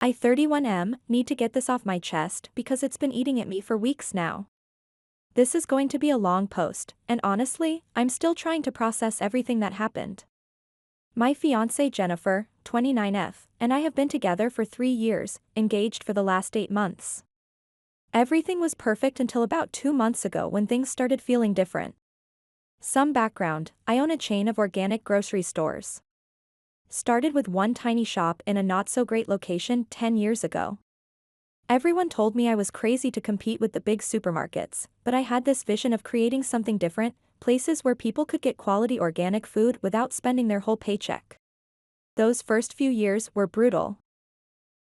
I 31M need to get this off my chest because it's been eating at me for weeks now. This is going to be a long post, and honestly, I'm still trying to process everything that happened. My fiancée Jennifer, 29F, and I have been together for 3 years, engaged for the last 8 months. Everything was perfect until about 2 months ago when things started feeling different. Some background: I own a chain of organic grocery stores. Started with one tiny shop in a not-so-great location 10 years ago. Everyone told me I was crazy to compete with the big supermarkets, but I had this vision of creating something different, places where people could get quality organic food without spending their whole paycheck. Those first few years were brutal.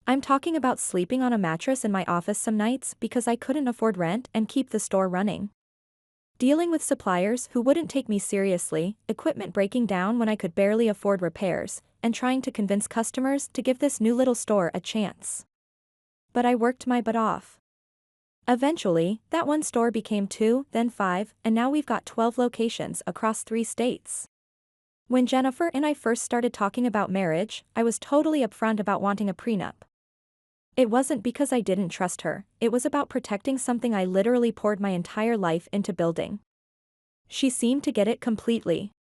I'm talking about sleeping on a mattress in my office some nights because I couldn't afford rent and keep the store running. Dealing with suppliers who wouldn't take me seriously, equipment breaking down when I could barely afford repairs, and trying to convince customers to give this new little store a chance. But I worked my butt off. Eventually, that one store became 2, then 5, and now we've got 12 locations across 3 states. When Jennifer and I first started talking about marriage, I was totally upfront about wanting a prenup. It wasn't because I didn't trust her, it was about protecting something I literally poured my entire life into building. She seemed to get it completely.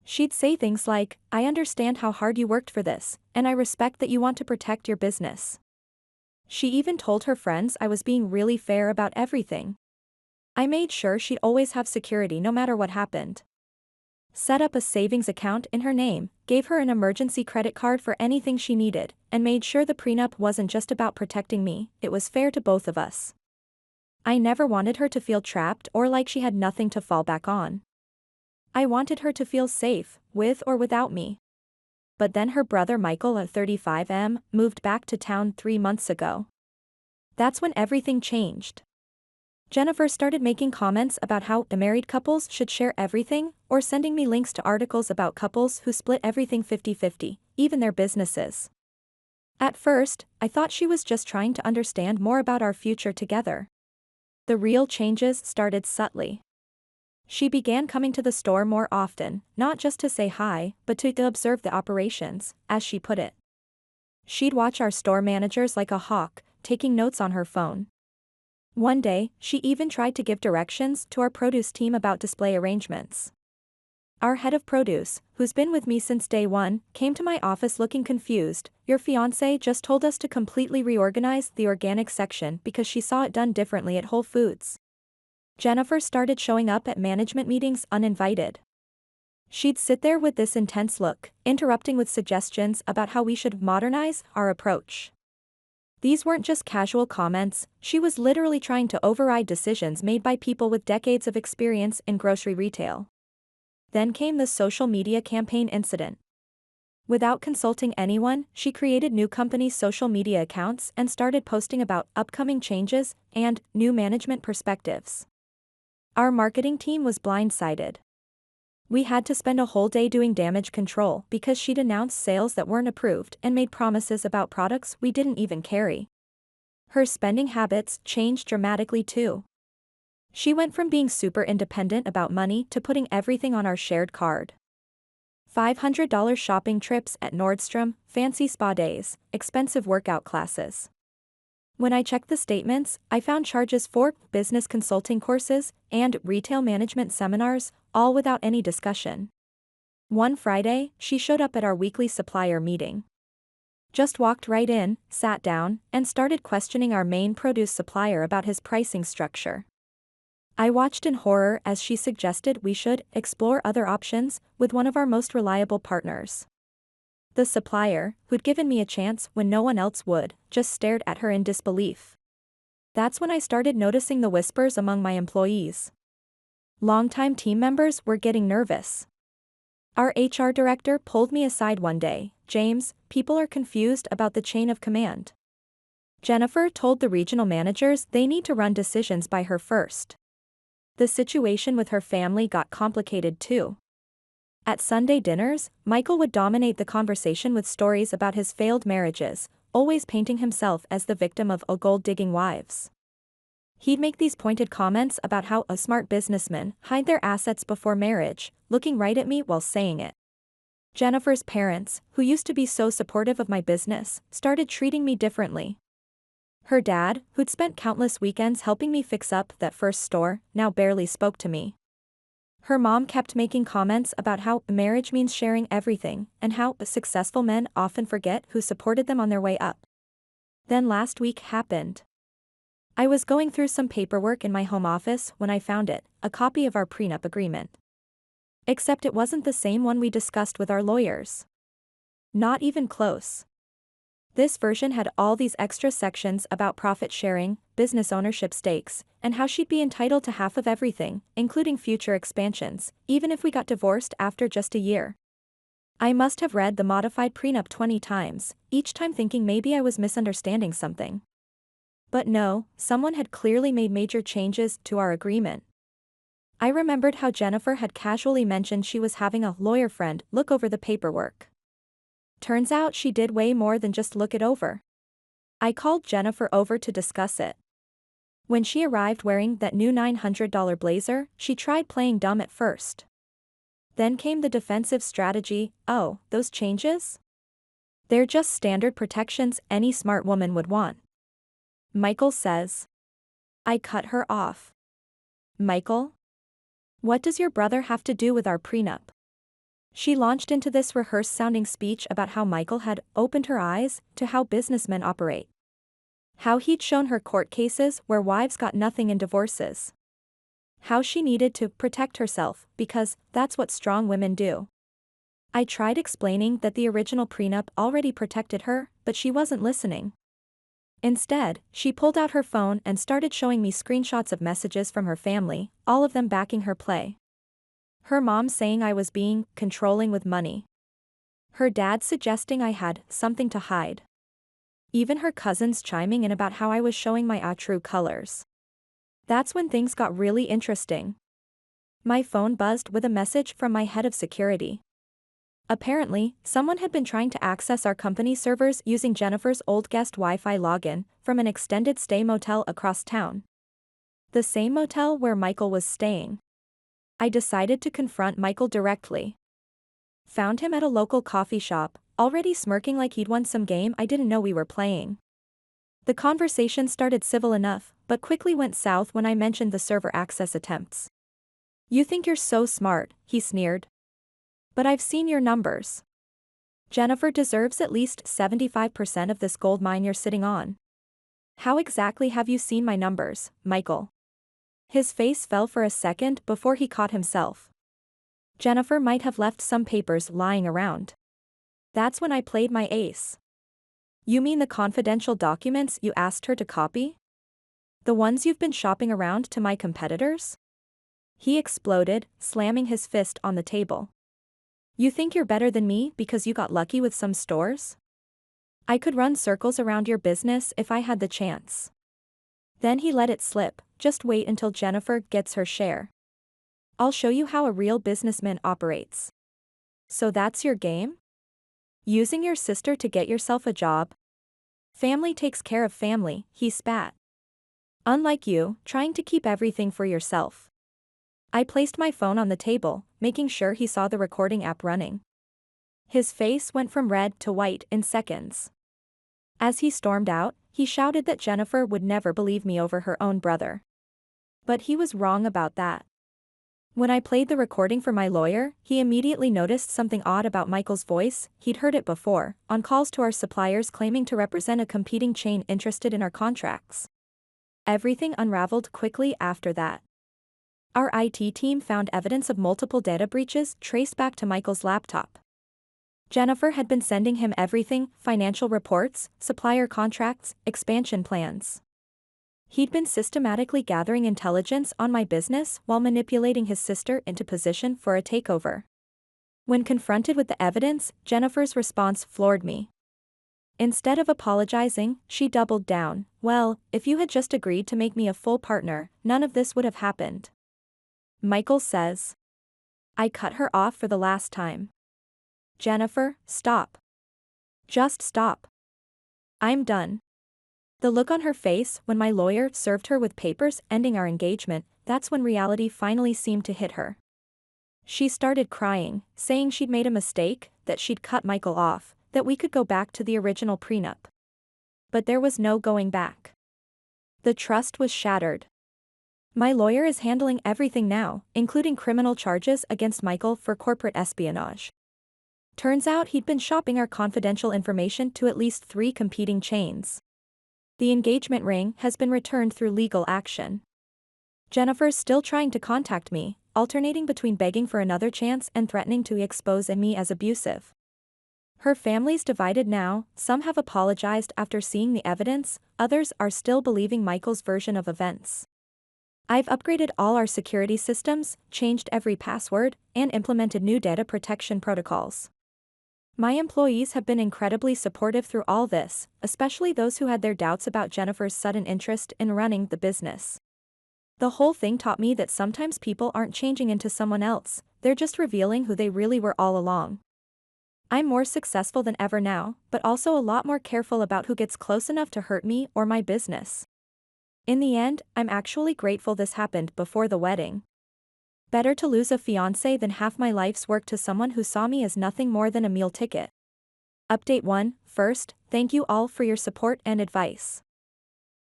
She'd say things like, "I understand how hard you worked for this, and I respect that you want to protect your business." She even told her friends I was being really fair about everything. I made sure she'd always have security no matter what happened. Set up a savings account in her name, gave her an emergency credit card for anything she needed, and made sure the prenup wasn't just about protecting me, it was fair to both of us. I never wanted her to feel trapped or like she had nothing to fall back on. I wanted her to feel safe, with or without me. But then her brother Michael at 35M moved back to town 3 months ago. That's when everything changed. Jennifer started making comments about how married couples should share everything, or sending me links to articles about couples who split everything 50-50, even their businesses. At first, I thought she was just trying to understand more about our future together. The real changes started subtly. She began coming to the store more often, not just to say hi, but to observe the operations, as she put it. She'd watch our store managers like a hawk, taking notes on her phone. One day, she even tried to give directions to our produce team about display arrangements. Our head of produce, who's been with me since day one, came to my office looking confused. "Your fiancé just told us to completely reorganize the organic section because she saw it done differently at Whole Foods." Jennifer started showing up at management meetings uninvited. She'd sit there with this intense look, interrupting with suggestions about how we should modernize our approach. These weren't just casual comments, she was literally trying to override decisions made by people with decades of experience in grocery retail. Then came the social media campaign incident. Without consulting anyone, she created new company social media accounts and started posting about upcoming changes and new management perspectives. Our marketing team was blindsided. We had to spend a whole day doing damage control because she'd announced sales that weren't approved and made promises about products we didn't even carry. Her spending habits changed dramatically too. She went from being super independent about money to putting everything on our shared card. $500 shopping trips at Nordstrom, fancy spa days, expensive workout classes. When I checked the statements, I found charges for business consulting courses and retail management seminars, all without any discussion. One Friday, she showed up at our weekly supplier meeting. Just walked right in, sat down, and started questioning our main produce supplier about his pricing structure. I watched in horror as she suggested we should explore other options with one of our most reliable partners. The supplier, who'd given me a chance when no one else would, just stared at her in disbelief. That's when I started noticing the whispers among my employees. Longtime team members were getting nervous. Our HR director pulled me aside one day. "James, people are confused about the chain of command. Jennifer told the regional managers they need to run decisions by her first." The situation with her family got complicated too. At Sunday dinners, Michael would dominate the conversation with stories about his failed marriages, always painting himself as the victim of gold-digging wives. He'd make these pointed comments about how a smart businessman hide their assets before marriage, looking right at me while saying it. Jennifer's parents, who used to be so supportive of my business, started treating me differently. Her dad, who'd spent countless weekends helping me fix up that first store, now barely spoke to me. Her mom kept making comments about how marriage means sharing everything, and how successful men often forget who supported them on their way up. Then last week happened. I was going through some paperwork in my home office when I found it, a copy of our prenup agreement. Except it wasn't the same one we discussed with our lawyers. Not even close. This version had all these extra sections about profit sharing, business ownership stakes, and how she'd be entitled to half of everything, including future expansions, even if we got divorced after just a year. I must have read the modified prenup 20 times, each time thinking maybe I was misunderstanding something. But no, someone had clearly made major changes to our agreement. I remembered how Jennifer had casually mentioned she was having a lawyer friend look over the paperwork. Turns out she did way more than just look it over. I called Jennifer over to discuss it. When she arrived wearing that new $900 blazer, she tried playing dumb at first. Then came the defensive strategy, oh, those changes? They're just standard protections any smart woman would want. Michael says. I cut her off. Michael? What does your brother have to do with our prenup? She launched into this rehearsed-sounding speech about how Michael had opened her eyes to how businessmen operate. How he'd shown her court cases where wives got nothing in divorces. How she needed to protect herself because that's what strong women do. I tried explaining that the original prenup already protected her, but she wasn't listening. Instead, she pulled out her phone and started showing me screenshots of messages from her family, all of them backing her play. Her mom saying I was being controlling with money. Her dad suggesting I had something to hide. Even her cousins chiming in about how I was showing my true colors. That's when things got really interesting. My phone buzzed with a message from my head of security. Apparently, someone had been trying to access our company servers using Jennifer's old guest Wi-Fi login from an extended stay motel across town. The same motel where Michael was staying. I decided to confront Michael directly. Found him at a local coffee shop, already smirking like he'd won some game I didn't know we were playing. The conversation started civil enough, but quickly went south when I mentioned the server access attempts. You think you're so smart, he sneered. But I've seen your numbers. Jennifer deserves at least 75% of this gold mine you're sitting on. How exactly have you seen my numbers, Michael? His face fell for a second before he caught himself. Jennifer might have left some papers lying around. That's when I played my ace. You mean the confidential documents you asked her to copy? The ones you've been shopping around to my competitors? He exploded, slamming his fist on the table. You think you're better than me because you got lucky with some stores? I could run circles around your business if I had the chance. Then he let it slip, just wait until Jennifer gets her share. I'll show you how a real businessman operates. So that's your game? Using your sister to get yourself a job? Family takes care of family, he spat. Unlike you, trying to keep everything for yourself. I placed my phone on the table, making sure he saw the recording app running. His face went from red to white in seconds. As he stormed out, he shouted that Jennifer would never believe me over her own brother. But he was wrong about that. When I played the recording for my lawyer, he immediately noticed something odd about Michael's voice. He'd heard it before, on calls to our suppliers claiming to represent a competing chain interested in our contracts. Everything unraveled quickly after that. Our IT team found evidence of multiple data breaches traced back to Michael's laptop. Jennifer had been sending him everything: financial reports, supplier contracts, expansion plans. He'd been systematically gathering intelligence on my business while manipulating his sister into position for a takeover. When confronted with the evidence, Jennifer's response floored me. Instead of apologizing, she doubled down. Well, if you had just agreed to make me a full partner, none of this would have happened. Michael says. I cut her off for the last time. Jennifer, stop. Just stop. I'm done. The look on her face when my lawyer served her with papers ending our engagement, that's when reality finally seemed to hit her. She started crying, saying she'd made a mistake, that she'd cut Michael off, that we could go back to the original prenup. But there was no going back. The trust was shattered. My lawyer is handling everything now, including criminal charges against Michael for corporate espionage. Turns out he'd been shopping our confidential information to at least 3 competing chains. The engagement ring has been returned through legal action. Jennifer's still trying to contact me, alternating between begging for another chance and threatening to expose me as abusive. Her family's divided now, some have apologized after seeing the evidence, others are still believing Michael's version of events. I've upgraded all our security systems, changed every password, and implemented new data protection protocols. My employees have been incredibly supportive through all this, especially those who had their doubts about Jennifer's sudden interest in running the business. The whole thing taught me that sometimes people aren't changing into someone else, they're just revealing who they really were all along. I'm more successful than ever now, but also a lot more careful about who gets close enough to hurt me or my business. In the end, I'm actually grateful this happened before the wedding. Better to lose a fiancé than half my life's work to someone who saw me as nothing more than a meal ticket. Update 1. First, thank you all for your support and advice.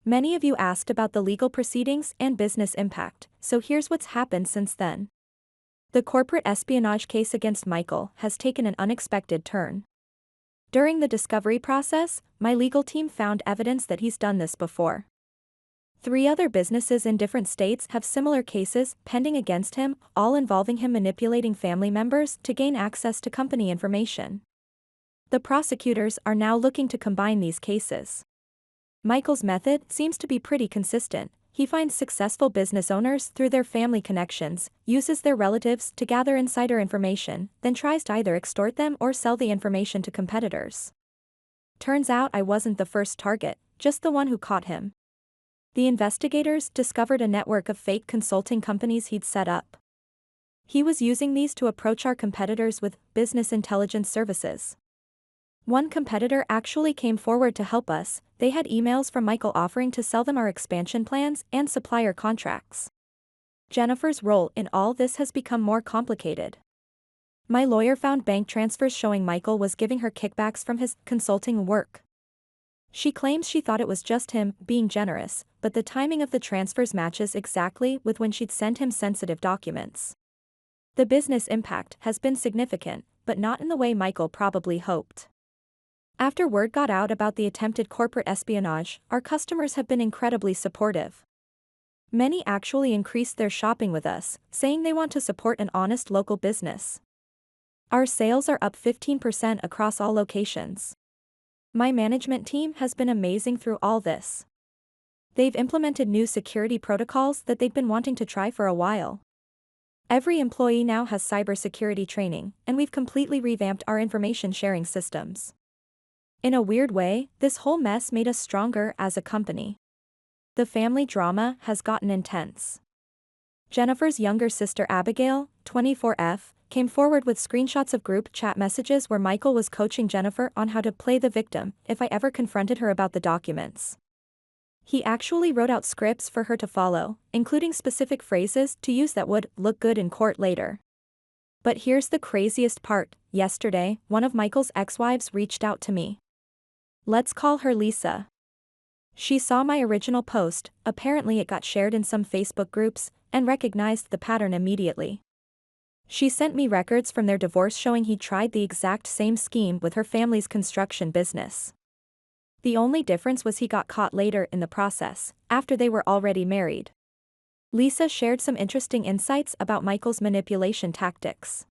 Many of you asked about the legal proceedings and business impact, so here's what's happened since then. The corporate espionage case against Michael has taken an unexpected turn. During the discovery process, my legal team found evidence that he's done this before. 3 other businesses in different states have similar cases pending against him, all involving him manipulating family members to gain access to company information. The prosecutors are now looking to combine these cases. Michael's method seems to be pretty consistent. He finds successful business owners through their family connections, uses their relatives to gather insider information, then tries to either extort them or sell the information to competitors. Turns out I wasn't the first target, just the one who caught him. The investigators discovered a network of fake consulting companies he'd set up. He was using these to approach our competitors with business intelligence services. One competitor actually came forward to help us. They had emails from Michael offering to sell them our expansion plans and supplier contracts. Jennifer's role in all this has become more complicated. My lawyer found bank transfers showing Michael was giving her kickbacks from his consulting work. She claims she thought it was just him being generous, but the timing of the transfers matches exactly with when she'd sent him sensitive documents. The business impact has been significant, but not in the way Michael probably hoped. After word got out about the attempted corporate espionage, our customers have been incredibly supportive. Many actually increased their shopping with us, saying they want to support an honest local business. Our sales are up 15% across all locations. My management team has been amazing through all this. They've implemented new security protocols that they've been wanting to try for a while. Every employee now has cybersecurity training, and we've completely revamped our information sharing systems. In a weird way, this whole mess made us stronger as a company. The family drama has gotten intense. Jennifer's younger sister Abigail, 24F, came forward with screenshots of group chat messages where Michael was coaching Jennifer on how to play the victim if I ever confronted her about the documents. He actually wrote out scripts for her to follow, including specific phrases to use that would look good in court later. But here's the craziest part. Yesterday, one of Michael's ex-wives reached out to me. Let's call her Lisa. She saw my original post, apparently it got shared in some Facebook groups, and recognized the pattern immediately. She sent me records from their divorce showing he tried the exact same scheme with her family's construction business. The only difference was he got caught later in the process, after they were already married. Lisa shared some interesting insights about Michael's manipulation tactics.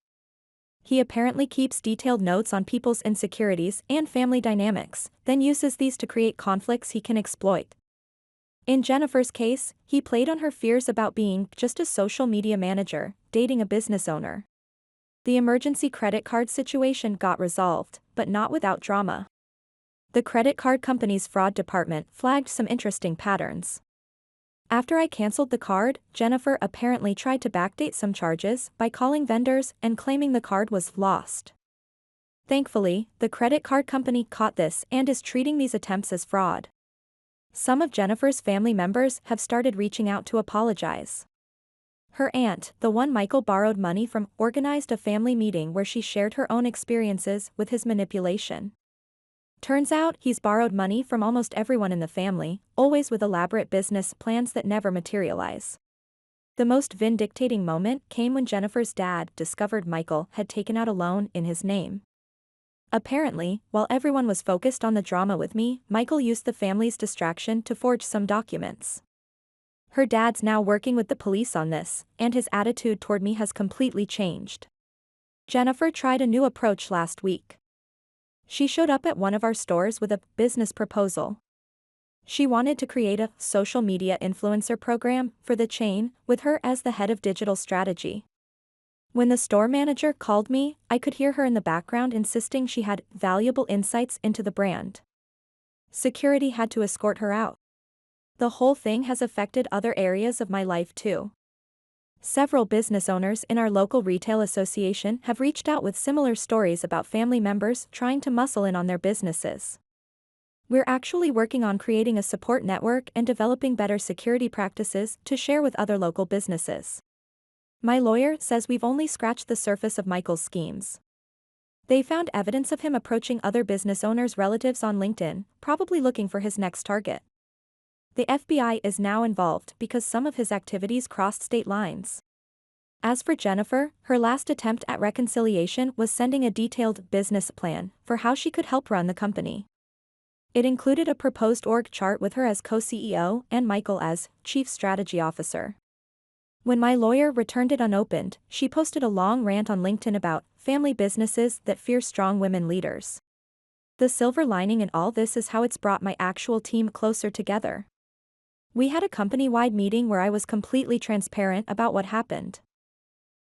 He apparently keeps detailed notes on people's insecurities and family dynamics, then uses these to create conflicts he can exploit. In Jennifer's case, he played on her fears about being just a social media manager, dating a business owner. The emergency credit card situation got resolved, but not without drama. The credit card company's fraud department flagged some interesting patterns. After I canceled the card, Jennifer apparently tried to backdate some charges by calling vendors and claiming the card was lost. Thankfully, the credit card company caught this and is treating these attempts as fraud. Some of Jennifer's family members have started reaching out to apologize. Her aunt, the one Michael borrowed money from, organized a family meeting where she shared her own experiences with his manipulation. Turns out, he's borrowed money from almost everyone in the family, always with elaborate business plans that never materialize. The most vindicating moment came when Jennifer's dad discovered Michael had taken out a loan in his name. Apparently, while everyone was focused on the drama with me, Michael used the family's distraction to forge some documents. Her dad's now working with the police on this, and his attitude toward me has completely changed. Jennifer tried a new approach last week. She showed up at one of our stores with a business proposal. She wanted to create a social media influencer program for the chain, with her as the head of digital strategy. When the store manager called me, I could hear her in the background insisting she had valuable insights into the brand. Security had to escort her out. The whole thing has affected other areas of my life too. Several business owners in our local retail association have reached out with similar stories about family members trying to muscle in on their businesses. We're actually working on creating a support network and developing better security practices to share with other local businesses. My lawyer says we've only scratched the surface of Michael's schemes. They found evidence of him approaching other business owners' relatives on LinkedIn, probably looking for his next target. The FBI is now involved because some of his activities crossed state lines. As for Jennifer, her last attempt at reconciliation was sending a detailed business plan for how she could help run the company. It included a proposed org chart with her as co-CEO and Michael as Chief Strategy Officer. When my lawyer returned it unopened, she posted a long rant on LinkedIn about family businesses that fear strong women leaders. The silver lining in all this is how it's brought my actual team closer together. We had a company-wide meeting where I was completely transparent about what happened.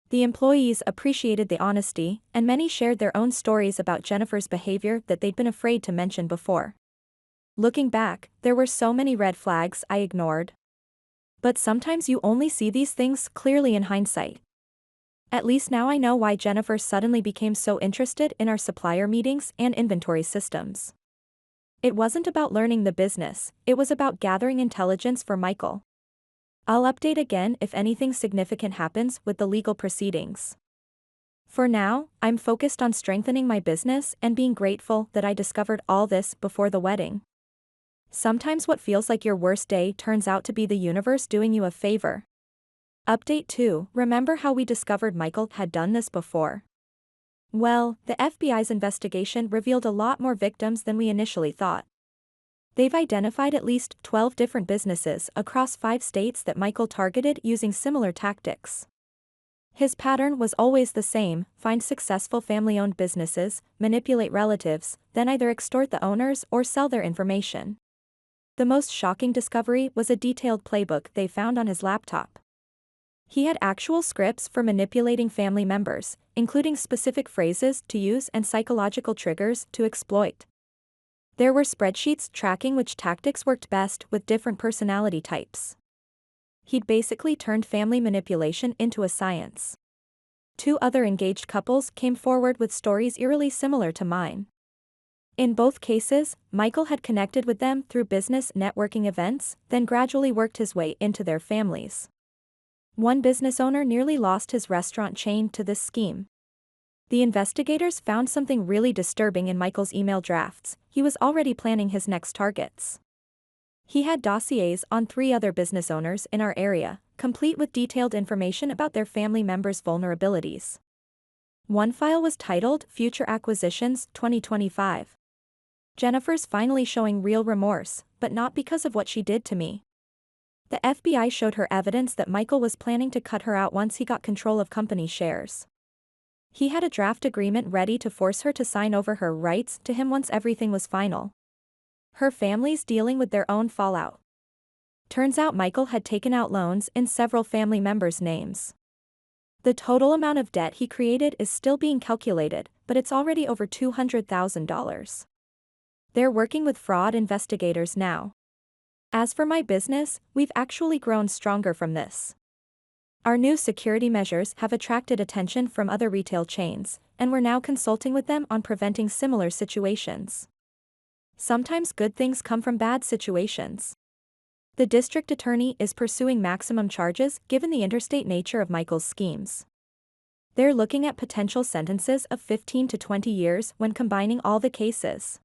The employees appreciated the honesty, and many shared their own stories about Jennifer's behavior that they'd been afraid to mention before. Looking back, there were so many red flags I ignored. But sometimes you only see these things clearly in hindsight. At least now I know why Jennifer suddenly became so interested in our supplier meetings and inventory systems. It wasn't about learning the business, it was about gathering intelligence for Michael. I'll update again if anything significant happens with the legal proceedings. For now, I'm focused on strengthening my business and being grateful that I discovered all this before the wedding. Sometimes what feels like your worst day turns out to be the universe doing you a favor. Update 2. Remember how we discovered Michael had done this before? Well, the FBI's investigation revealed a lot more victims than we initially thought. They've identified at least 12 different businesses across 5 states that Michael targeted using similar tactics. His pattern was always the same: find successful family-owned businesses, manipulate relatives, then either extort the owners or sell their information. The most shocking discovery was a detailed playbook they found on his laptop. He had actual scripts for manipulating family members, including specific phrases to use and psychological triggers to exploit. There were spreadsheets tracking which tactics worked best with different personality types. He'd basically turned family manipulation into a science. 2 other engaged couples came forward with stories eerily similar to mine. In both cases, Michael had connected with them through business networking events, then gradually worked his way into their families. One business owner nearly lost his restaurant chain to this scheme. The investigators found something really disturbing in Michael's email drafts. He was already planning his next targets. He had dossiers on 3 other business owners in our area, complete with detailed information about their family members' vulnerabilities. One file was titled Future Acquisitions 2025. Jennifer's finally showing real remorse, but not because of what she did to me. The FBI showed her evidence that Michael was planning to cut her out once he got control of company shares. He had a draft agreement ready to force her to sign over her rights to him once everything was final. Her family's dealing with their own fallout. Turns out Michael had taken out loans in several family members' names. The total amount of debt he created is still being calculated, but it's already over $200,000. They're working with fraud investigators now. As for my business, we've actually grown stronger from this. Our new security measures have attracted attention from other retail chains, and we're now consulting with them on preventing similar situations. Sometimes good things come from bad situations. The district attorney is pursuing maximum charges given the interstate nature of Michael's schemes. They're looking at potential sentences of 15 to 20 years when combining all the cases.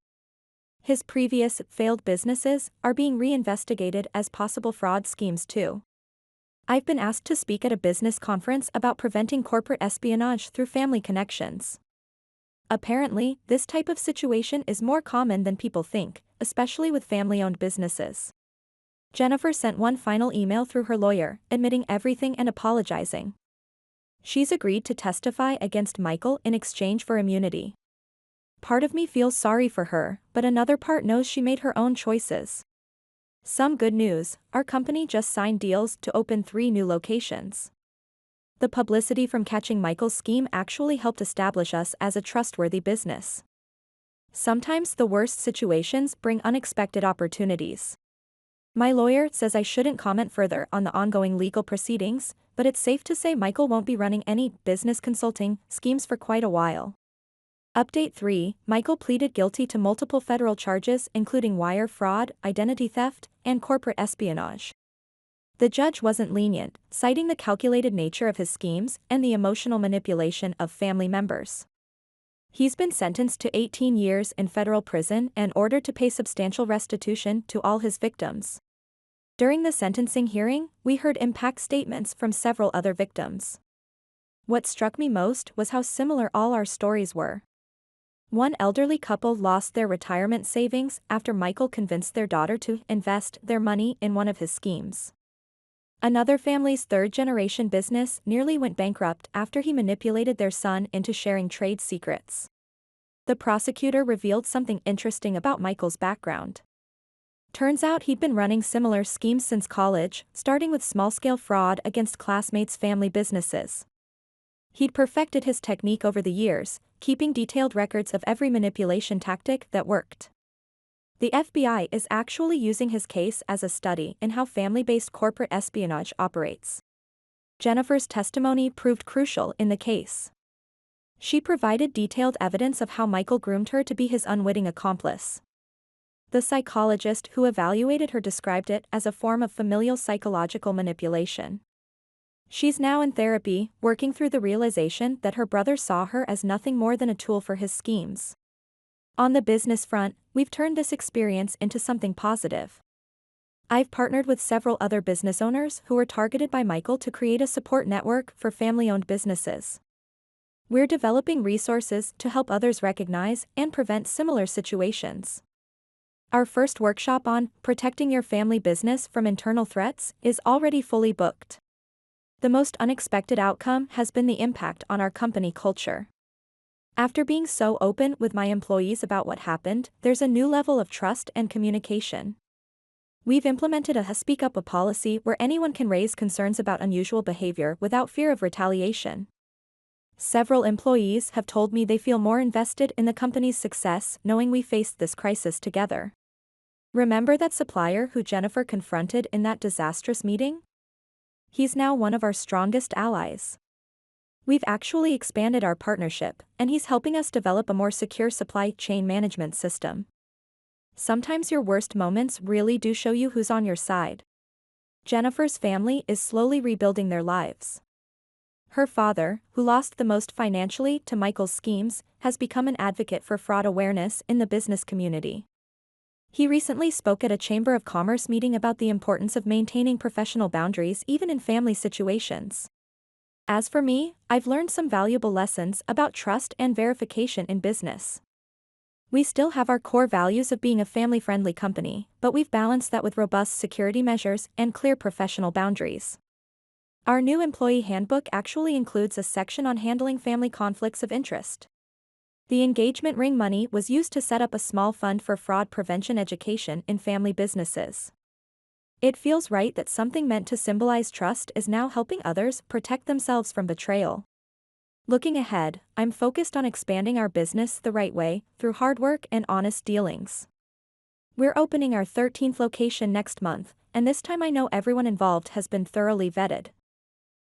His previous failed businesses are being reinvestigated as possible fraud schemes too. I've been asked to speak at a business conference about preventing corporate espionage through family connections. Apparently, this type of situation is more common than people think, especially with family-owned businesses. Jennifer sent one final email through her lawyer, admitting everything and apologizing. She's agreed to testify against Michael in exchange for immunity. Part of me feels sorry for her, but another part knows she made her own choices. Some good news, our company just signed deals to open 3 new locations. The publicity from catching Michael's scheme actually helped establish us as a trustworthy business. Sometimes the worst situations bring unexpected opportunities. My lawyer says I shouldn't comment further on the ongoing legal proceedings, but it's safe to say Michael won't be running any business consulting schemes for quite a while. Update 3, Michael pleaded guilty to multiple federal charges including wire fraud, identity theft, and corporate espionage. The judge wasn't lenient, citing the calculated nature of his schemes and the emotional manipulation of family members. He's been sentenced to 18 years in federal prison and ordered to pay substantial restitution to all his victims. During the sentencing hearing, we heard impact statements from several other victims. What struck me most was how similar all our stories were. One elderly couple lost their retirement savings after Michael convinced their daughter to invest their money in one of his schemes. Another family's third-generation business nearly went bankrupt after he manipulated their son into sharing trade secrets. The prosecutor revealed something interesting about Michael's background. Turns out he'd been running similar schemes since college, starting with small-scale fraud against classmates' family businesses. He'd perfected his technique over the years, keeping detailed records of every manipulation tactic that worked. The FBI is actually using his case as a study in how family-based corporate espionage operates. Jennifer's testimony proved crucial in the case. She provided detailed evidence of how Michael groomed her to be his unwitting accomplice. The psychologist who evaluated her described it as a form of familial psychological manipulation. She's now in therapy, working through the realization that her brother saw her as nothing more than a tool for his schemes. On the business front, we've turned this experience into something positive. I've partnered with several other business owners who were targeted by Michael to create a support network for family-owned businesses. We're developing resources to help others recognize and prevent similar situations. Our first workshop on protecting your family business from internal threats is already fully booked. The most unexpected outcome has been the impact on our company culture. After being so open with my employees about what happened, there's a new level of trust and communication. We've implemented a Speak Up policy where anyone can raise concerns about unusual behavior without fear of retaliation. Several employees have told me they feel more invested in the company's success knowing we faced this crisis together. Remember that supplier who Jennifer confronted in that disastrous meeting? He's now one of our strongest allies. We've actually expanded our partnership, and he's helping us develop a more secure supply chain management system. Sometimes your worst moments really do show you who's on your side. Jennifer's family is slowly rebuilding their lives. Her father, who lost the most financially to Michael's schemes, has become an advocate for fraud awareness in the business community. He recently spoke at a Chamber of Commerce meeting about the importance of maintaining professional boundaries even in family situations. As for me, I've learned some valuable lessons about trust and verification in business. We still have our core values of being a family-friendly company, but we've balanced that with robust security measures and clear professional boundaries. Our new employee handbook actually includes a section on handling family conflicts of interest. The engagement ring money was used to set up a small fund for fraud prevention education in family businesses. It feels right that something meant to symbolize trust is now helping others protect themselves from betrayal. Looking ahead, I'm focused on expanding our business the right way, through hard work and honest dealings. We're opening our 13th location next month, and this time I know everyone involved has been thoroughly vetted.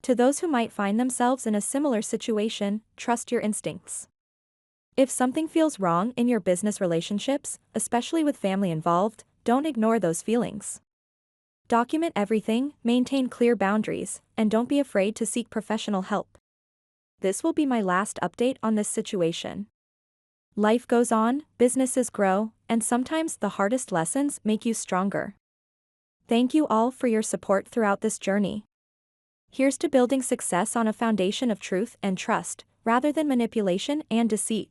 To those who might find themselves in a similar situation, trust your instincts. If something feels wrong in your business relationships, especially with family involved, don't ignore those feelings. Document everything, maintain clear boundaries, and don't be afraid to seek professional help. This will be my last update on this situation. Life goes on, businesses grow, and sometimes the hardest lessons make you stronger. Thank you all for your support throughout this journey. Here's to building success on a foundation of truth and trust, rather than manipulation and deceit.